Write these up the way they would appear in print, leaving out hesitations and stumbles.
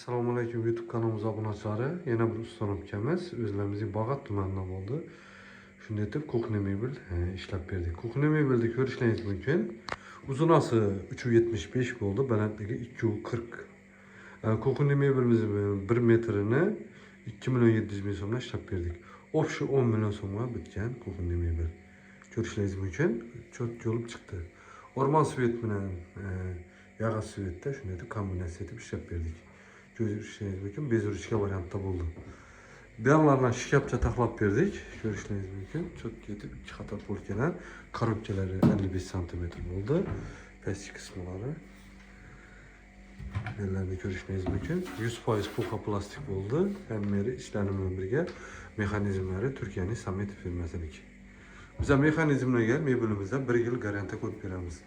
Assalomu alaykum YouTube kanalımıza abunachilari. Yana bir ustam ukamiz o'zlarimizning Bag'at tumanidan bo'ldi. Shunday deb kuxnya mebel ishlab berdik. Kuxnya mebelni ko'rishingiz mumkin. Uzunasi 3.75 bo'ldi, balandligi 2.40. Kuxnya mebelimiz 1 metrini 2.700.000 so'mdan ishlab berdik. Ofshi 10 million so'mga bitgan kuxnya mebel. Ko'rishingiz mumkin, cho't yo'lib chiqdi. O'rmon svet bilan yog'och svetda shunday deb kombinatsiya etib ishlab berdik. Görüşleriniz mümkün. Bezurishga variantda bo'ldi. Buyamlardan shikapcha taxlab berdik. Görüşleriniz mümkün. Çok ketib ikki qator polkalar, korobkalari 55 cm bo'ldi. Pastki qismlari. Bellarni ko'rishingiz mumkin. 100% puxa plastik bo'ldi. Hammasi ishlanib bilan birga mexanizmlari Turkiyaning Samet firmasiniki. Biz mexanizmlarga mebelimizda 1 yil garantiya qo'yib beramiz.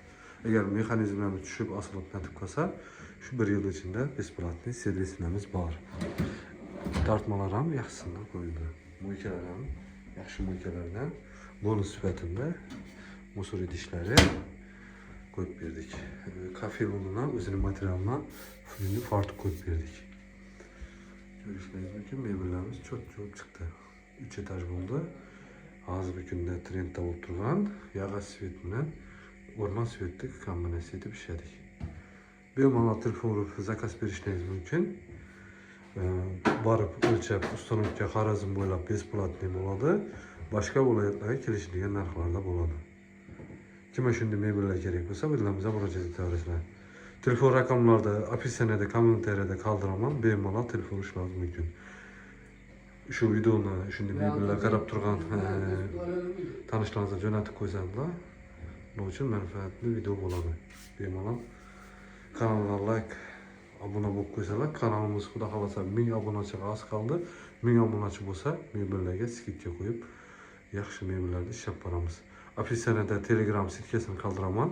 Agar mexanizmlarni tushib osilib qatib qolsa, şu 1 yil ichida besplatniy servisimiz bor. Tortmalar ham yaxshisidan qo'yildi. Mo'ykalar ham yaxshi mo'ykalardan bonus sifatida musor idishlari qo'yib berdik. Kafe o'rnidan o'zining materialidan fulini fartuq qo'yib berdik. Ko'rishingiz mumkin, mebellarimiz cho't chiqdi. 3 etaj bo'ldi. Hozirgi kunda trendda bo'lib turgan yog'och svet bilan o'rmon svetni kombinatsiya etib ishladik. Bemalol telefon urib zakaz berishingiz mumkin. Borib o'lchab ustanovka Xorazm bo'ylab besplatniy bo'ladi. Boshqa viloyatlarga kelishadigan narxlarda bo'ladi. Kimga shunday mebellar kerak bo'lsa, bizlarga murojaat etaverasizlar. Telefon raqamlarida, описаниеda, kommentariyada qoldiraman. Bemalol telefon urishingiz mumkin. Shu videoni shunday mebellar qarab turgan tanishlaringizga jo'natib qo'ysangiz, buning uchun manfaatli video bo'ladi. Bemalol kanalga like, abone bo'lib qo'ysalar, kanalimiz xudo xolasa 1000 obunachiga oz qoldi. 1000 obunachi bo'lsa, mebellarga skidka qo'yib, yaxshi mebellarni ishlab beramiz. Описаниеda Telegram sitkasini qoldiraman.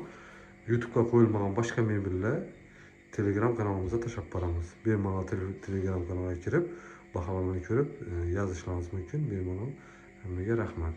YouTube'ga qo'yilmagan boshqa mebellar Telegram kanalimizda tashlab beramiz. Bemalol Telegram kanaliga kirib, baholarni ko'rib, yozishlaringiz mumkin. Bemalol hammaga rahmat.